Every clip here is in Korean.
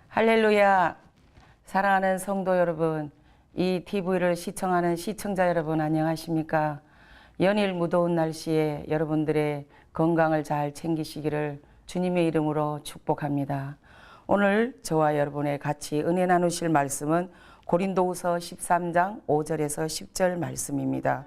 할렐루야. 사랑하는 성도 여러분, 이 TV를 시청하는 시청자 여러분 안녕하십니까? 연일 무더운 날씨에 여러분들의 건강을 잘 챙기시기를 주님의 이름으로 축복합니다. 오늘 저와 여러분의 같이 은혜 나누실 말씀은 고린도후서 13장 5절에서 10절 말씀입니다.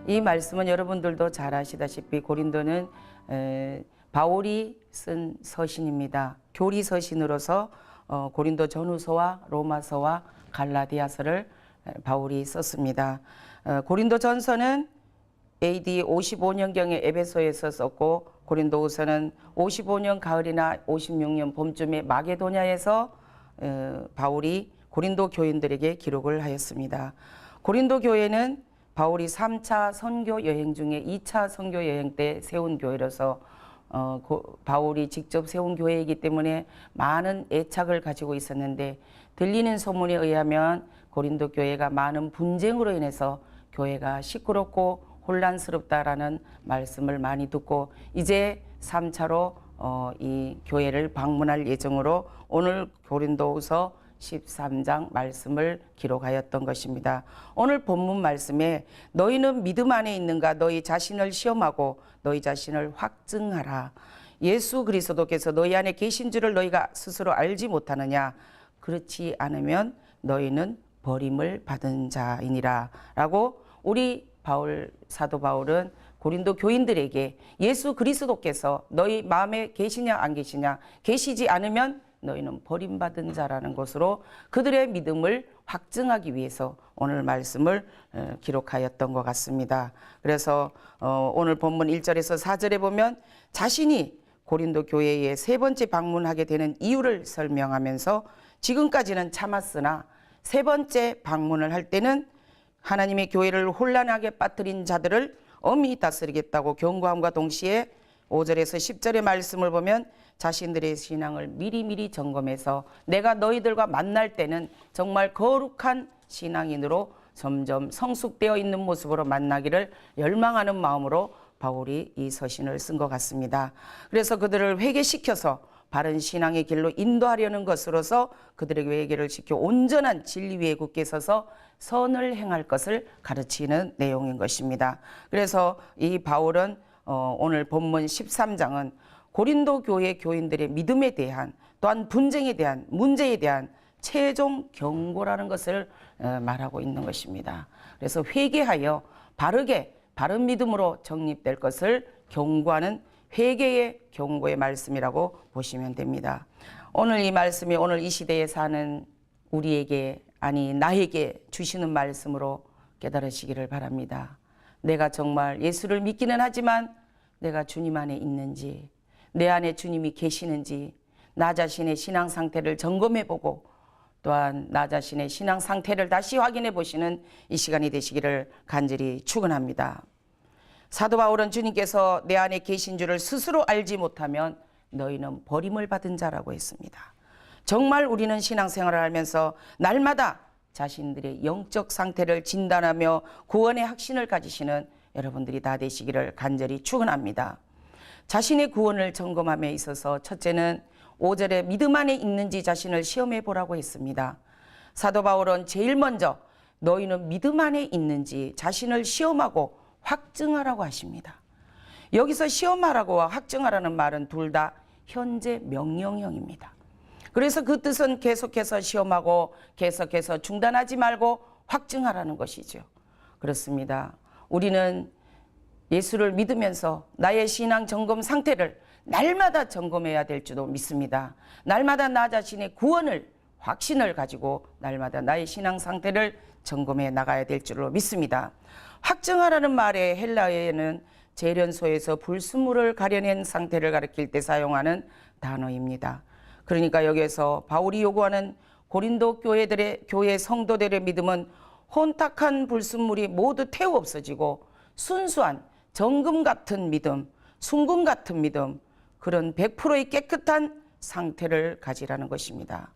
이 말씀은 여러분들도 잘 아시다시피 고린도는 바울이 쓴 서신입니다. 교리 서신으로서 고린도 전후서와 로마서와 갈라디아서를 바울이 썼습니다. 고린도 전서는 AD 55년경에 에베소에서 썼고 고린도후서는 55년 가을이나 56년 봄쯤에 마게도냐에서 바울이 고린도 교인들에게 기록을 하였습니다. 고린도 교회는 바울이 3차 선교 여행 중에 2차 선교 여행 때 세운 교회로서 바울이 직접 세운 교회이기 때문에 많은 애착을 가지고 있었는데, 들리는 소문에 의하면 고린도 교회가 많은 분쟁으로 인해서 교회가 시끄럽고 혼란스럽다라는 말씀을 많이 듣고 이제 3차로 이 교회를 방문할 예정으로 오늘 고린도후서 13장 말씀을 기록하였던 것입니다. 오늘 본문 말씀에 너희는 믿음 안에 있는가? 너희 자신을 시험하고 너희 자신을 확증하라. 예수 그리스도께서 너희 안에 계신 줄을 너희가 스스로 알지 못하느냐? 그렇지 않으면 너희는 버림을 받은 자이니라 라고 우리 사도 바울은 고린도 교인들에게 예수 그리스도께서 너희 마음에 계시냐 안 계시냐, 계시지 않으면 너희는 버림받은 자라는 것으로 그들의 믿음을 확증하기 위해서 오늘 말씀을 기록하였던 것 같습니다. 그래서 오늘 본문 1절에서 4절에 보면 자신이 고린도 교회에 세 번째 방문하게 되는 이유를 설명하면서 지금까지는 참았으나 세 번째 방문을 할 때는 하나님의 교회를 혼란하게 빠뜨린 자들을 엄히 다스리겠다고 경고함과 동시에 5절에서 10절의 말씀을 보면 자신들의 신앙을 미리미리 점검해서 내가 너희들과 만날 때는 정말 거룩한 신앙인으로 점점 성숙되어 있는 모습으로 만나기를 열망하는 마음으로 바울이 이 서신을 쓴 것 같습니다. 그래서 그들을 회개시켜서 바른 신앙의 길로 인도하려는 것으로서 그들에게 회개를 시켜 온전한 진리 위에 굳게 서서 선을 행할 것을 가르치는 내용인 것입니다. 그래서 이 바울은 오늘 본문 13장은 고린도 교회 교인들의 믿음에 대한, 또한 분쟁에 대한, 문제에 대한 최종 경고라는 것을 말하고 있는 것입니다. 그래서 회개하여 바르게 바른 믿음으로 정립될 것을 경고하는 회개의 경고의 말씀이라고 보시면 됩니다. 오늘 이 말씀이 오늘 이 시대에 사는 우리에게, 아니 나에게 주시는 말씀으로 깨달으시기를 바랍니다. 내가 정말 예수를 믿기는 하지만 내가 주님 안에 있는지, 내 안에 주님이 계시는지 나 자신의 신앙 상태를 점검해보고 또한 나 자신의 신앙 상태를 다시 확인해 보시는 이 시간이 되시기를 간절히 축원합니다. 사도 바울은 주님께서 내 안에 계신 줄을 스스로 알지 못하면 너희는 버림을 받은 자라고 했습니다. 정말 우리는 신앙생활을 하면서 날마다 자신들의 영적 상태를 진단하며 구원의 확신을 가지시는 여러분들이 다 되시기를 간절히 축원합니다. 자신의 구원을 점검함에 있어서 첫째는 5절에 믿음 안에 있는지 자신을 시험해 보라고 했습니다. 사도 바울은 제일 먼저 너희는 믿음 안에 있는지 자신을 시험하고 확증하라고 하십니다. 여기서 시험하라고와 확증하라는 말은 둘 다 현재 명령형입니다. 그래서 그 뜻은 계속해서 시험하고 계속해서 중단하지 말고 확증하라는 것이죠. 그렇습니다. 우리는 예수를 믿으면서 나의 신앙 점검 상태를 날마다 점검해야 될 줄도 믿습니다. 날마다 나 자신의 구원을, 확신을 가지고 날마다 나의 신앙 상태를 점검해 나가야 될 줄로 믿습니다. 확증하라는 말의 헬라어에는 재련소에서 불순물을 가려낸 상태를 가리킬 때 사용하는 단어입니다. 그러니까 여기에서 바울이 요구하는 고린도 교회 성도들의 믿음은 혼탁한 불순물이 모두 태워 없어지고 순수한 정금 같은 믿음, 순금 같은 믿음, 그런 100%의 깨끗한 상태를 가지라는 것입니다.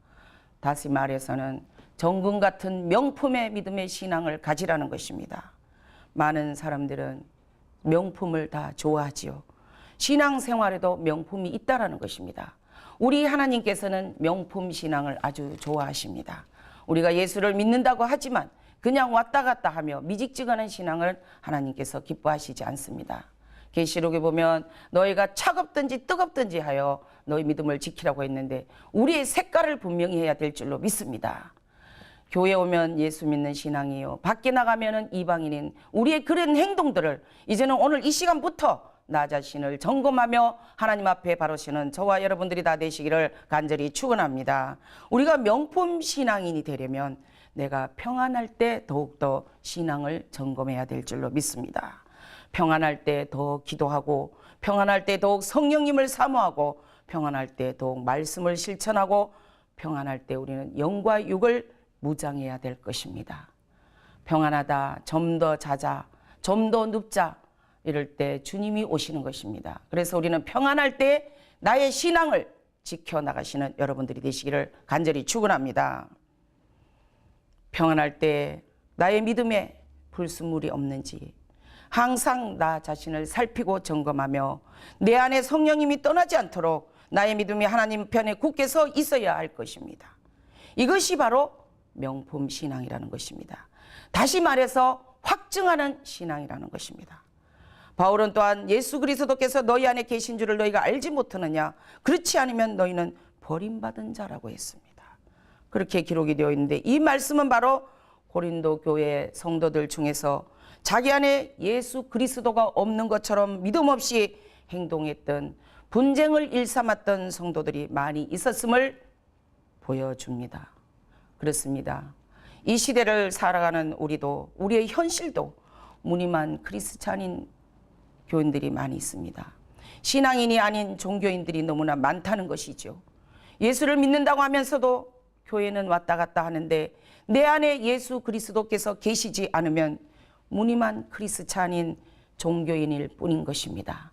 다시 말해서는 정금 같은 명품의 믿음의 신앙을 가지라는 것입니다. 많은 사람들은 명품을 다 좋아하지요. 신앙생활에도 명품이 있다라는 것입니다. 우리 하나님께서는 명품 신앙을 아주 좋아하십니다. 우리가 예수를 믿는다고 하지만 그냥 왔다 갔다 하며 미직지근한 신앙을 하나님께서 기뻐하시지 않습니다. 계시록에 보면 너희가 차갑든지 뜨겁든지 하여 너희 믿음을 지키라고 했는데 우리의 색깔을 분명히 해야 될 줄로 믿습니다. 교회 오면 예수 믿는 신앙이요, 밖에 나가면은 이방인인 우리의 그런 행동들을 이제는 오늘 이 시간부터 나 자신을 점검하며 하나님 앞에 바로서는 저와 여러분들이 다 되시기를 간절히 축원합니다. 우리가 명품 신앙인이 되려면 내가 평안할 때 더욱더 신앙을 점검해야 될 줄로 믿습니다. 평안할 때 더 기도하고, 평안할 때 더욱 성령님을 사모하고, 평안할 때 더욱 말씀을 실천하고, 평안할 때 우리는 영과 육을 무장해야 될 것입니다. 평안하다, 좀 더 자자, 좀 더 눕자, 이럴 때 주님이 오시는 것입니다. 그래서 우리는 평안할 때 나의 신앙을 지켜나가시는 여러분들이 되시기를 간절히 축원합니다. 평안할 때 나의 믿음에 불순물이 없는지 항상 나 자신을 살피고 점검하며 내 안에 성령님이 떠나지 않도록 나의 믿음이 하나님 편에 굳게 서 있어야 할 것입니다. 이것이 바로 명품 신앙이라는 것입니다. 다시 말해서 확증하는 신앙이라는 것입니다. 바울은 또한 예수 그리스도께서 너희 안에 계신 줄을 너희가 알지 못하느냐, 그렇지 않으면 너희는 버림받은 자라고 했습니다. 그렇게 기록이 되어 있는데 이 말씀은 바로 고린도 교회 성도들 중에서 자기 안에 예수 그리스도가 없는 것처럼 믿음 없이 행동했던, 분쟁을 일삼았던 성도들이 많이 있었음을 보여줍니다. 그렇습니다. 이 시대를 살아가는 우리도, 우리의 현실도 무늬만 크리스찬인 교인들이 많이 있습니다. 신앙인이 아닌 종교인들이 너무나 많다는 것이죠. 예수를 믿는다고 하면서도 교회는 왔다 갔다 하는데 내 안에 예수 그리스도께서 계시지 않으면 무늬만 크리스찬인 종교인일 뿐인 것입니다.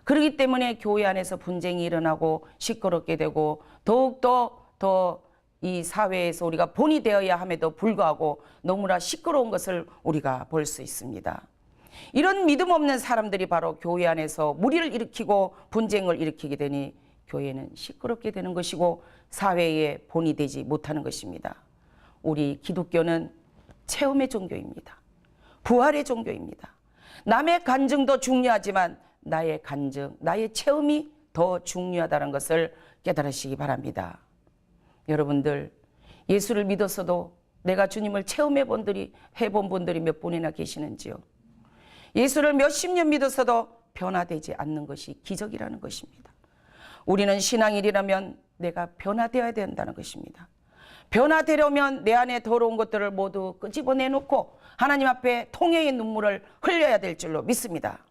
그렇기 때문에 교회 안에서 분쟁이 일어나고 시끄럽게 되고 더욱더 더 이 사회에서 우리가 본이 되어야 함에도 불구하고 너무나 시끄러운 것을 우리가 볼 수 있습니다. 이런 믿음 없는 사람들이 바로 교회 안에서 무리를 일으키고 분쟁을 일으키게 되니 교회는 시끄럽게 되는 것이고 사회에 본이 되지 못하는 것입니다. 우리 기독교는 체험의 종교입니다. 부활의 종교입니다. 남의 간증도 중요하지만 나의 간증, 나의 체험이 더 중요하다는 것을 깨달으시기 바랍니다. 여러분들, 예수를 믿었어도 내가 주님을 체험해본 분들이 몇 분이나 계시는지요? 예수를 몇십 년 믿었어도 변화되지 않는 것이 기적이라는 것입니다. 우리는 신앙인이라면 내가 변화되어야 된다는 것입니다. 변화되려면 내 안에 더러운 것들을 모두 끄집어내놓고 하나님 앞에 통회의 눈물을 흘려야 될 줄로 믿습니다.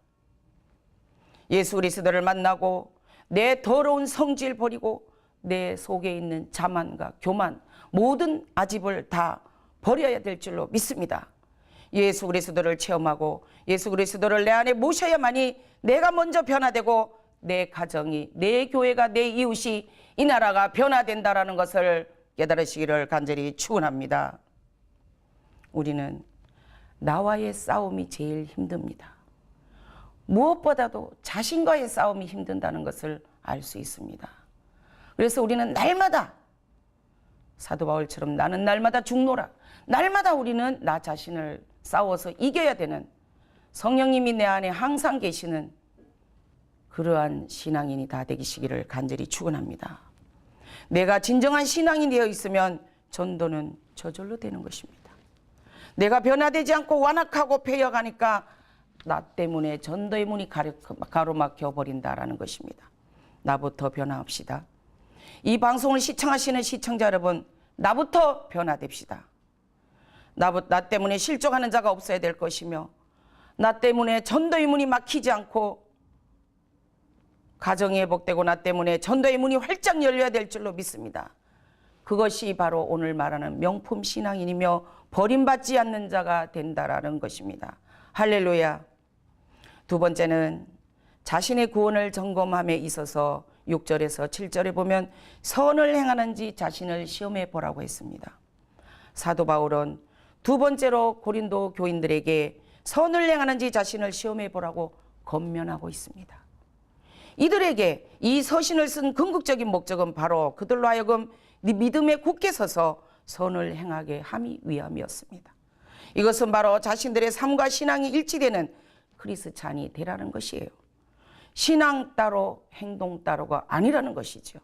예수 그리스도를 만나고 내 더러운 성질 버리고 내 속에 있는 자만과 교만, 모든 아집을 다 버려야 될 줄로 믿습니다. 예수 그리스도를 체험하고 예수 그리스도를 내 안에 모셔야만이 내가 먼저 변화되고 내 가정이, 내 교회가, 내 이웃이, 이 나라가 변화된다라는 것을 깨달으시기를 간절히 축원합니다. 우리는 나와의 싸움이 제일 힘듭니다. 무엇보다도 자신과의 싸움이 힘든다는 것을 알 수 있습니다. 그래서 우리는 날마다 사도 바울처럼 나는 날마다 죽노라, 날마다 우리는 나 자신을 싸워서 이겨야 되는, 성령님이 내 안에 항상 계시는 그러한 신앙인이 다 되시기를 간절히 축원합니다. 내가 진정한 신앙인이 되어 있으면 전도는 저절로 되는 것입니다. 내가 변화되지 않고 완악하고 패여가니까 나 때문에 전도의 문이 가로막혀 버린다라는 것입니다. 나부터 변화합시다. 이 방송을 시청하시는 시청자 여러분, 나부터 변화됩시다. 나 때문에 실족하는 자가 없어야 될 것이며, 나 때문에 전도의 문이 막히지 않고 가정이 회복되고, 나 때문에 전도의 문이 활짝 열려야 될 줄로 믿습니다. 그것이 바로 오늘 말하는 명품 신앙인이며 버림받지 않는 자가 된다라는 것입니다. 할렐루야. 두 번째는 자신의 구원을 점검함에 있어서 6절에서 7절에 보면 선을 행하는지 자신을 시험해 보라고 했습니다. 사도 바울은 두 번째로 고린도 교인들에게 선을 행하는지 자신을 시험해 보라고 권면하고 있습니다. 이들에게 이 서신을 쓴 궁극적인 목적은 바로 그들로 하여금 믿음에 굳게 서서 선을 행하게 함이 위함이었습니다. 이것은 바로 자신들의 삶과 신앙이 일치되는 크리스찬이 되라는 것이에요. 신앙 따로 행동 따로가 아니라는 것이죠.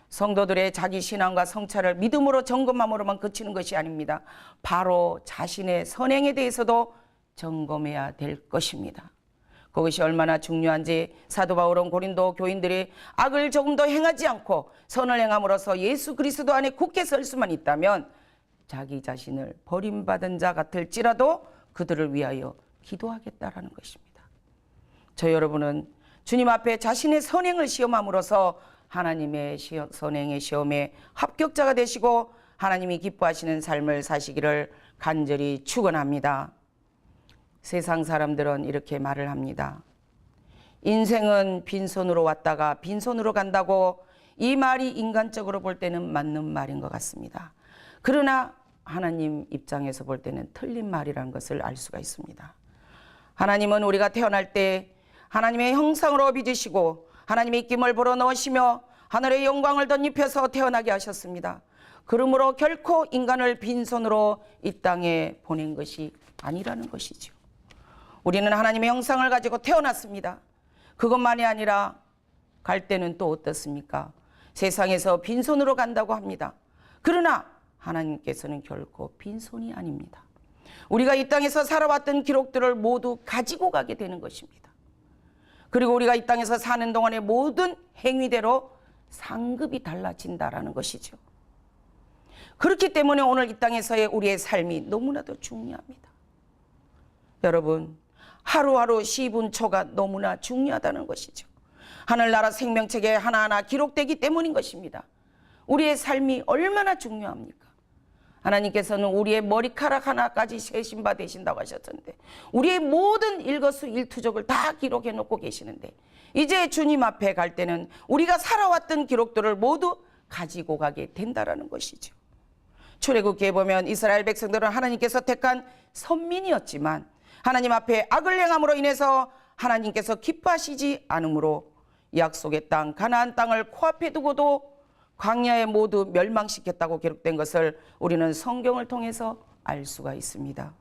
성도들의 자기 신앙과 성찰을 믿음으로 점검함으로만 그치는 것이 아닙니다. 바로 자신의 선행에 대해서도 점검해야 될 것입니다. 그것이 얼마나 중요한지 사도 바울은 고린도 교인들이 악을 조금 더 행하지 않고 선을 행함으로써 예수 그리스도 안에 굳게 설 수만 있다면 자기 자신을 버림받은 자 같을지라도 그들을 위하여 기도하겠다라는 것입니다. 저 여러분은 주님 앞에 자신의 선행을 시험함으로써 하나님의 선행의 시험에 합격자가 되시고 하나님이 기뻐하시는 삶을 사시기를 간절히 축원합니다. 세상 사람들은 이렇게 말을 합니다. 인생은 빈손으로 왔다가 빈손으로 간다고. 이 말이 인간적으로 볼 때는 맞는 말인 것 같습니다. 그러나 하나님 입장에서 볼 때는 틀린 말이라는 것을 알 수가 있습니다. 하나님은 우리가 태어날 때 하나님의 형상으로 빚으시고 하나님의 입김을 불어넣으시며 하늘의 영광을 덧입혀서 태어나게 하셨습니다. 그러므로 결코 인간을 빈손으로 이 땅에 보낸 것이 아니라는 것이죠. 우리는 하나님의 형상을 가지고 태어났습니다. 그것만이 아니라 갈 때는 또 어떻습니까? 세상에서 빈손으로 간다고 합니다. 그러나 하나님께서는 결코 빈손이 아닙니다. 우리가 이 땅에서 살아왔던 기록들을 모두 가지고 가게 되는 것입니다. 그리고 우리가 이 땅에서 사는 동안의 모든 행위대로 상급이 달라진다라는 것이죠. 그렇기 때문에 오늘 이 땅에서의 우리의 삶이 너무나도 중요합니다. 여러분, 하루하루 시분초가 너무나 중요하다는 것이죠. 하늘나라 생명책에 하나하나 기록되기 때문인 것입니다. 우리의 삶이 얼마나 중요합니까? 하나님께서는 우리의 머리카락 하나까지 세신 바 되신다고 하셨는데 우리의 모든 일거수일투족을 다 기록해 놓고 계시는데 이제 주님 앞에 갈 때는 우리가 살아왔던 기록들을 모두 가지고 가게 된다라는 것이죠. 출애굽기에 보면 이스라엘 백성들은 하나님께서 택한 선민이었지만 하나님 앞에 악을 행함으로 인해서 하나님께서 기뻐하시지 않으므로 약속의 땅 가나안 땅을 코앞에 두고도 광야에 모두 멸망시켰다고 기록된 것을 우리는 성경을 통해서 알 수가 있습니다.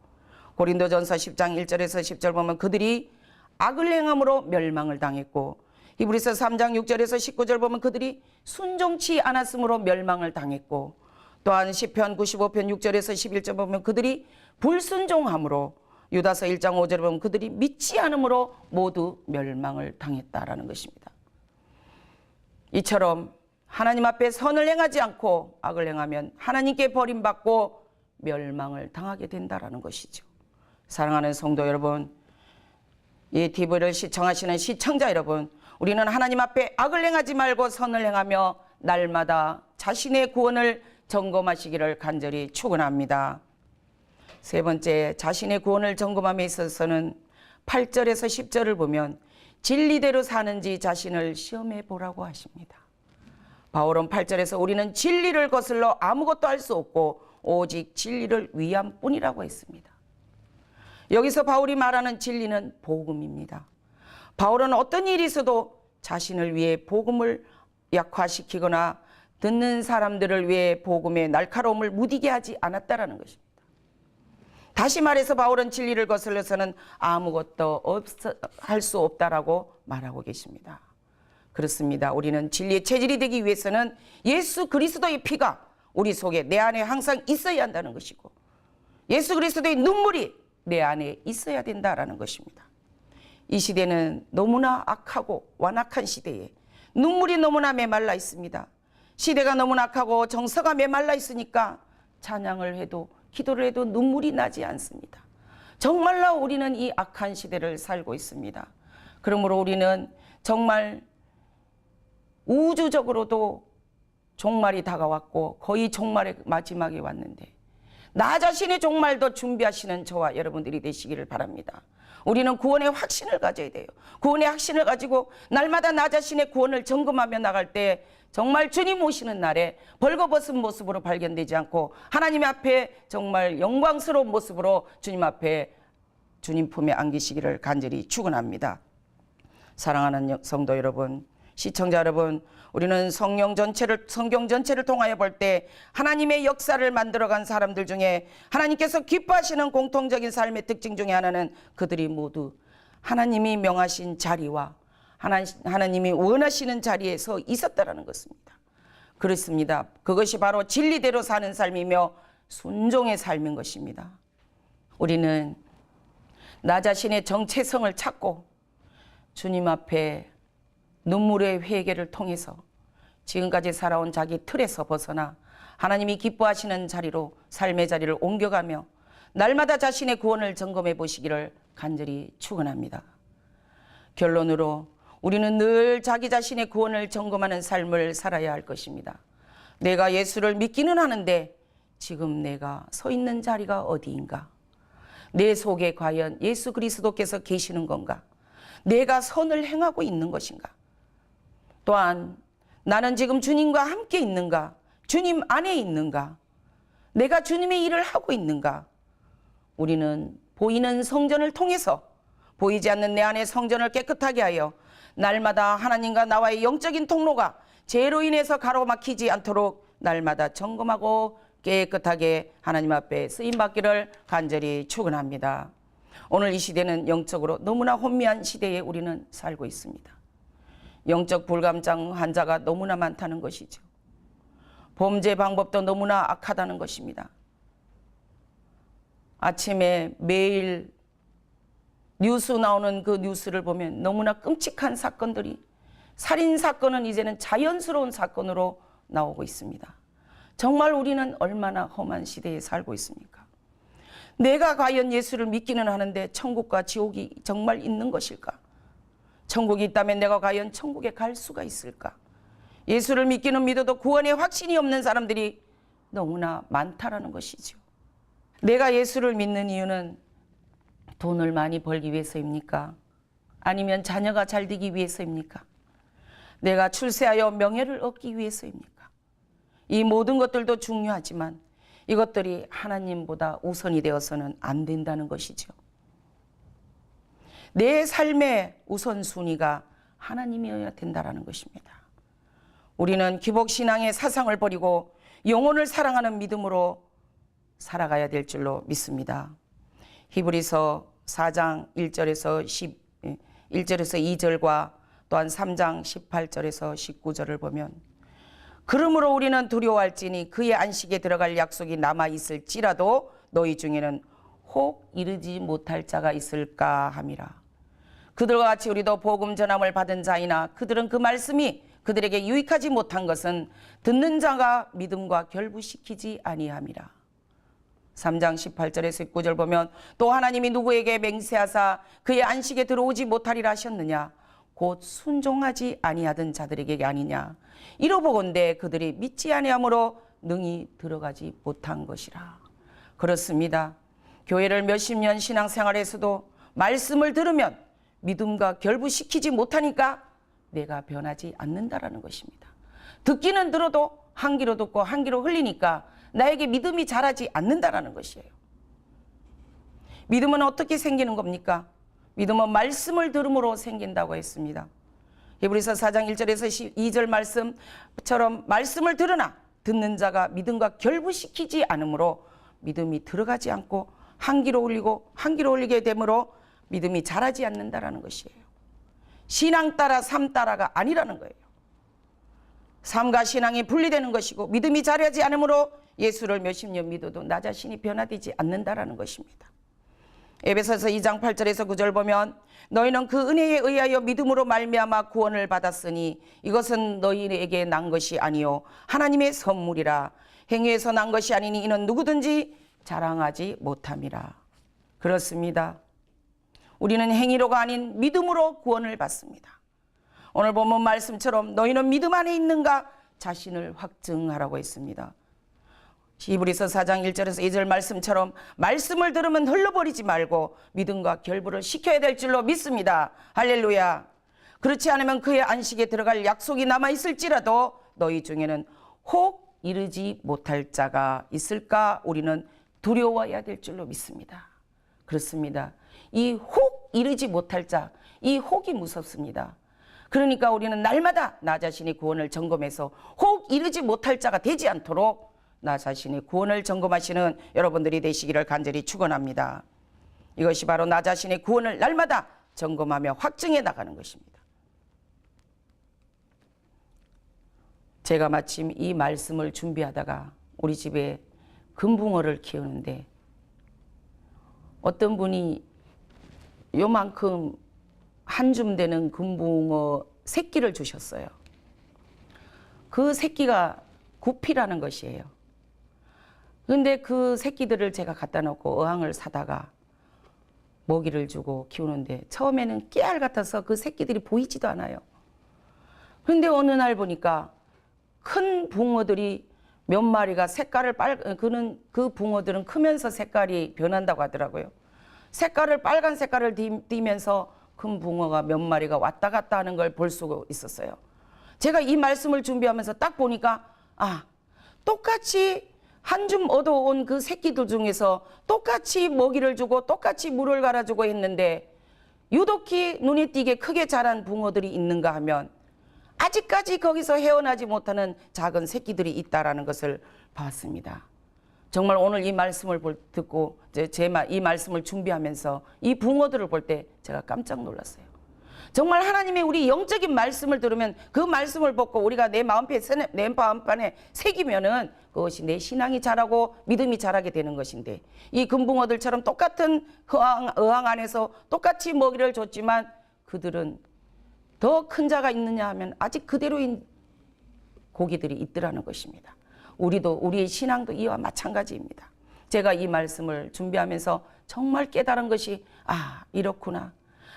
고린도전서 10장 1절에서 10절 보면 그들이 악을 행함으로 멸망을 당했고 히브리서 3장 6절에서 19절 보면 그들이 순종치 않았으므로 멸망을 당했고 또한 시편 95편 6절에서 11절 보면 그들이 불순종함으로 유다서 1장 5절에 보면 그들이 믿지 않음으로 모두 멸망을 당했다라는 것입니다. 이처럼 하나님 앞에 선을 행하지 않고 악을 행하면 하나님께 버림받고 멸망을 당하게 된다라는 것이죠. 사랑하는 성도 여러분, 이 TV를 시청하시는 시청자 여러분, 우리는 하나님 앞에 악을 행하지 말고 선을 행하며 날마다 자신의 구원을 점검하시기를 간절히 축원합니다. 세 번째, 자신의 구원을 점검함에 있어서는 8절에서 10절을 보면 진리대로 사는지 자신을 시험해 보라고 하십니다. 바울은 8절에서 우리는 진리를 거슬러 아무것도 할 수 없고 오직 진리를 위함 뿐이라고 했습니다. 여기서 바울이 말하는 진리는 복음입니다. 바울은 어떤 일이 있어도 자신을 위해 복음을 약화시키거나 듣는 사람들을 위해 복음의 날카로움을 무디게 하지 않았다라는 것입니다. 다시 말해서 바울은 진리를 거슬러서는 아무것도 할 수 없다라고 말하고 계십니다. 그렇습니다. 우리는 진리의 체질이 되기 위해서는 예수 그리스도의 피가 우리 속에 내 안에 항상 있어야 한다는 것이고 예수 그리스도의 눈물이 내 안에 있어야 된다라는 것입니다. 이 시대는 너무나 악하고 완악한 시대에 눈물이 너무나 메말라 있습니다. 시대가 너무 악하고 정서가 메말라 있으니까 찬양을 해도 기도를 해도 눈물이 나지 않습니다. 정말로 우리는 이 악한 시대를 살고 있습니다. 그러므로 우리는 정말 우주적으로도 종말이 다가왔고 거의 종말의 마지막이 왔는데 나 자신의 종말도 준비하시는 저와 여러분들이 되시기를 바랍니다. 우리는 구원의 확신을 가져야 돼요. 구원의 확신을 가지고 날마다 나 자신의 구원을 점검하며 나갈 때 정말 주님 오시는 날에 벌거벗은 모습으로 발견되지 않고 하나님 앞에 정말 영광스러운 모습으로 주님 앞에 주님 품에 안기시기를 간절히 축원합니다. 사랑하는 성도 여러분, 시청자 여러분, 우리는 성경 전체를 통하여 볼 때 하나님의 역사를 만들어간 사람들 중에 하나님께서 기뻐하시는 공통적인 삶의 특징 중에 하나는 그들이 모두 하나님이 명하신 자리와 하나님이 원하시는 자리에 서 있었다라는 것입니다. 그렇습니다. 그것이 바로 진리대로 사는 삶이며 순종의 삶인 것입니다. 우리는 나 자신의 정체성을 찾고 주님 앞에 눈물의 회개를 통해서 지금까지 살아온 자기 틀에서 벗어나 하나님이 기뻐하시는 자리로 삶의 자리를 옮겨가며 날마다 자신의 구원을 점검해 보시기를 간절히 축원합니다. 결론으로 우리는 늘 자기 자신의 구원을 점검하는 삶을 살아야 할 것입니다. 내가 예수를 믿기는 하는데 지금 내가 서 있는 자리가 어디인가? 내 속에 과연 예수 그리스도께서 계시는 건가? 내가 선을 행하고 있는 것인가? 또한 나는 지금 주님과 함께 있는가? 주님 안에 있는가? 내가 주님의 일을 하고 있는가? 우리는 보이는 성전을 통해서 보이지 않는 내 안의 성전을 깨끗하게 하여 날마다 하나님과 나와의 영적인 통로가 죄로 인해서 가로막히지 않도록 날마다 점검하고 깨끗하게 하나님 앞에 쓰임받기를 간절히 축원합니다. 오늘 이 시대는 영적으로 너무나 혼미한 시대에 우리는 살고 있습니다. 영적 불감증 환자가 너무나 많다는 것이죠. 범죄 방법도 너무나 악하다는 것입니다. 아침에 매일 뉴스 나오는 그 뉴스를 보면 너무나 끔찍한 사건들이, 살인 사건은 이제는 자연스러운 사건으로 나오고 있습니다. 정말 우리는 얼마나 험한 시대에 살고 있습니까? 내가 과연 예수를 믿기는 하는데 천국과 지옥이 정말 있는 것일까? 천국이 있다면 내가 과연 천국에 갈 수가 있을까? 예수를 믿기는 믿어도 구원의 확신이 없는 사람들이 너무나 많다라는 것이죠. 내가 예수를 믿는 이유는 돈을 많이 벌기 위해서입니까? 아니면 자녀가 잘 되기 위해서입니까? 내가 출세하여 명예를 얻기 위해서입니까? 이 모든 것들도 중요하지만 이것들이 하나님보다 우선이 되어서는 안 된다는 것이죠. 내 삶의 우선순위가 하나님이어야 된다는 것입니다. 우리는 기복신앙의 사상을 버리고 영혼을 사랑하는 믿음으로 살아가야 될 줄로 믿습니다. 히브리서 4장 1절에서 2절과 또한 3장 18절에서 19절을 보면 그러므로 우리는 두려워할지니 그의 안식에 들어갈 약속이 남아있을지라도 너희 중에는 혹 이르지 못할 자가 있을까 함이라. 그들과 같이 우리도 복음 전함을 받은 자이나 그들은 그 말씀이 그들에게 유익하지 못한 것은 듣는 자가 믿음과 결부시키지 아니함이라. 3장 18절에서 19절 보면 또 하나님이 누구에게 맹세하사 그의 안식에 들어오지 못하리라 하셨느냐? 곧 순종하지 아니하던 자들에게 아니냐? 이러보건대 그들이 믿지 아니함으로 능히 들어가지 못한 것이라. 그렇습니다. 교회를 몇십 년 신앙생활에서도 말씀을 들으면 믿음과 결부시키지 못하니까 내가 변하지 않는다라는 것입니다. 듣기는 들어도 한 귀로 듣고 한 귀로 흘리니까 나에게 믿음이 자라지 않는다라는 것이에요. 믿음은 어떻게 생기는 겁니까? 믿음은 말씀을 들음으로 생긴다고 했습니다. 히브리서 4장 1절에서 2절 말씀처럼 말씀을 들으나 듣는 자가 믿음과 결부시키지 않으므로 믿음이 들어가지 않고 한 귀로 흘리고 한 귀로 흘리게 되므로 믿음이 자라지 않는다라는 것이에요. 신앙 따라 삶 따라가 아니라는 거예요. 삶과 신앙이 분리되는 것이고 믿음이 자라지 않으므로 예수를 몇십 년 믿어도 나 자신이 변화되지 않는다라는 것입니다. 에베소서 2장 8절에서 9절 보면 너희는 그 은혜에 의하여 믿음으로 말미암아 구원을 받았으니 이것은 너희에게 난 것이 아니요 하나님의 선물이라. 행위에서 난 것이 아니니 이는 누구든지 자랑하지 못함이라. 그렇습니다. 우리는 행위로가 아닌 믿음으로 구원을 받습니다. 오늘 본문 말씀처럼 너희는 믿음 안에 있는가 자신을 확증하라고 했습니다. 히브리서 4장 1절에서 2절 말씀처럼 말씀을 들으면 흘러버리지 말고 믿음과 결부를 시켜야 될 줄로 믿습니다. 할렐루야. 그렇지 않으면 그의 안식에 들어갈 약속이 남아있을지라도 너희 중에는 혹 이르지 못할 자가 있을까 우리는 두려워해야 될 줄로 믿습니다. 그렇습니다. 이 혹 이르지 못할 자, 이 혹이 무섭습니다. 그러니까 우리는 날마다 나 자신의 구원을 점검해서 혹 이르지 못할 자가 되지 않도록 나 자신의 구원을 점검하시는 여러분들이 되시기를 간절히 축원합니다. 이것이 바로 나 자신의 구원을 날마다 점검하며 확증해 나가는 것입니다. 제가 마침 이 말씀을 준비하다가 우리 집에 금붕어를 키우는데 어떤 분이 요만큼 한 줌 되는 금붕어 새끼를 주셨어요. 그 새끼가 구피라는 것이에요. 근데 그 새끼들을 제가 갖다 놓고 어항을 사다가 먹이를 주고 키우는데 처음에는 깨알 같아서 그 새끼들이 보이지도 않아요. 그런데 어느 날 보니까 큰 붕어들이 몇 마리가 색깔을 그 붕어들은 크면서 색깔이 변한다고 하더라고요. 색깔을 빨간 색깔을 띠면서 큰 붕어가 몇 마리가 왔다 갔다 하는 걸 볼 수가 있었어요. 제가 이 말씀을 준비하면서 딱 보니까 똑같이 한 줌 얻어온 그 새끼들 중에서 똑같이 먹이를 주고 똑같이 물을 갈아주고 했는데 유독히 눈에 띄게 크게 자란 붕어들이 있는가 하면 아직까지 거기서 헤어나지 못하는 작은 새끼들이 있다라는 것을 봤습니다. 정말 오늘 이 말씀을 듣고 이 말씀을 준비하면서 이 붕어들을 볼 때 제가 깜짝 놀랐어요. 정말 하나님의 우리 영적인 말씀을 들으면 그 말씀을 듣고 우리가 내 마음판에 새기면은 그것이 내 신앙이 자라고 믿음이 자라게 되는 것인데 이 금붕어들처럼 똑같은 어항 안에서 똑같이 먹이를 줬지만 그들은 더 큰 자가 있느냐 하면 아직 그대로인 고기들이 있더라는 것입니다. 우리의 신앙도 이와 마찬가지입니다. 제가 이 말씀을 준비하면서 정말 깨달은 것이 이렇구나.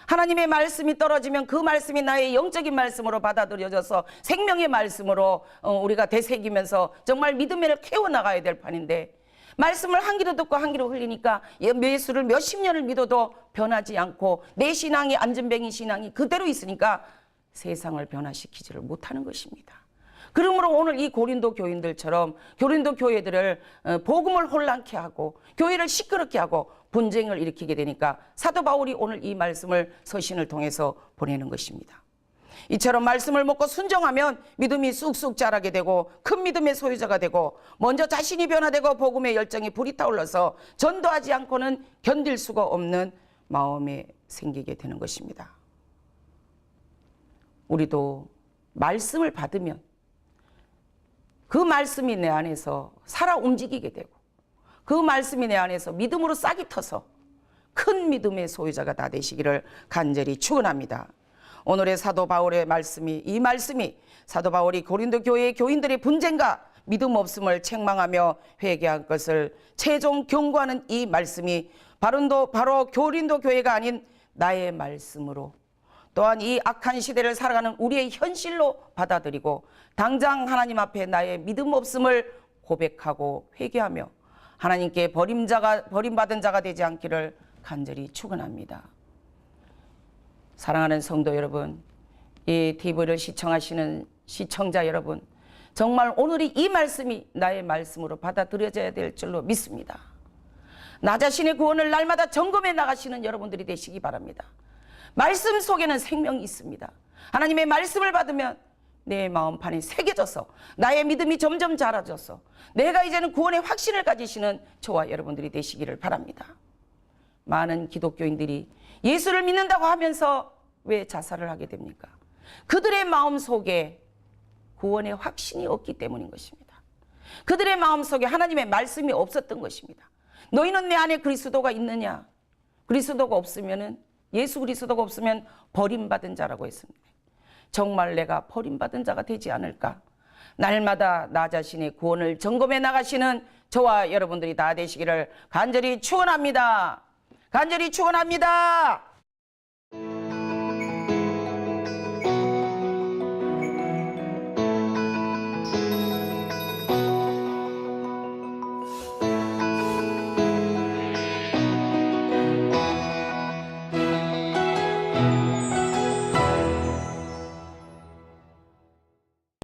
하나님의 말씀이 떨어지면 그 말씀이 나의 영적인 말씀으로 받아들여져서 생명의 말씀으로 우리가 되새기면서 정말 믿음을 키워나가야 될 판인데 말씀을 한 귀로 듣고 한 귀로 흘리니까 예수를 몇십 년을 믿어도 변하지 않고 내 신앙이 안전뱅이 신앙이 그대로 있으니까 세상을 변화시키지를 못하는 것입니다. 그러므로 오늘 이 고린도 교인들처럼 고린도 교회들을 복음을 혼란케 하고 교회를 시끄럽게 하고 분쟁을 일으키게 되니까 사도 바울이 오늘 이 말씀을 서신을 통해서 보내는 것입니다. 이처럼 말씀을 먹고 순종하면 믿음이 쑥쑥 자라게 되고 큰 믿음의 소유자가 되고 먼저 자신이 변화되고 복음의 열정이 불이타올라서 전도하지 않고는 견딜 수가 없는 마음에 생기게 되는 것입니다. 우리도 말씀을 받으면 그 말씀이 내 안에서 살아 움직이게 되고 그 말씀이 내 안에서 믿음으로 싹이 터서 큰 믿음의 소유자가 다 되시기를 간절히 축원합니다. 오늘의 사도 바울의 이 말씀이 사도 바울이 고린도 교회의 교인들의 분쟁과 믿음 없음을 책망하며 회개한 것을 최종 경고하는 이 말씀이 바로 고린도 교회가 아닌 나의 말씀으로 또한 이 악한 시대를 살아가는 우리의 현실로 받아들이고 당장 하나님 앞에 나의 믿음 없음을 고백하고 회개하며 하나님께 버림받은 자가 되지 않기를 간절히 축원합니다. 사랑하는 성도 여러분, 이 TV를 시청하시는 시청자 여러분, 정말 오늘이 이 말씀이 나의 말씀으로 받아들여져야 될 줄로 믿습니다. 나 자신의 구원을 날마다 점검해 나가시는 여러분들이 되시기 바랍니다. 말씀 속에는 생명이 있습니다. 하나님의 말씀을 받으면 내 마음판이 새겨져서 나의 믿음이 점점 자라져서 내가 이제는 구원의 확신을 가지시는 저와 여러분들이 되시기를 바랍니다. 많은 기독교인들이 예수를 믿는다고 하면서 왜 자살을 하게 됩니까? 그들의 마음 속에 구원의 확신이 없기 때문인 것입니다. 그들의 마음 속에 하나님의 말씀이 없었던 것입니다. 너희는 내 안에 그리스도가 있느냐? 그리스도가 없으면은 예수 그리스도가 없으면 버림받은 자라고 했습니다. 정말 내가 버림받은 자가 되지 않을까? 날마다 나 자신의 구원을 점검해 나가시는 저와 여러분들이 다 되시기를 간절히 축원합니다. 간절히 축원합니다.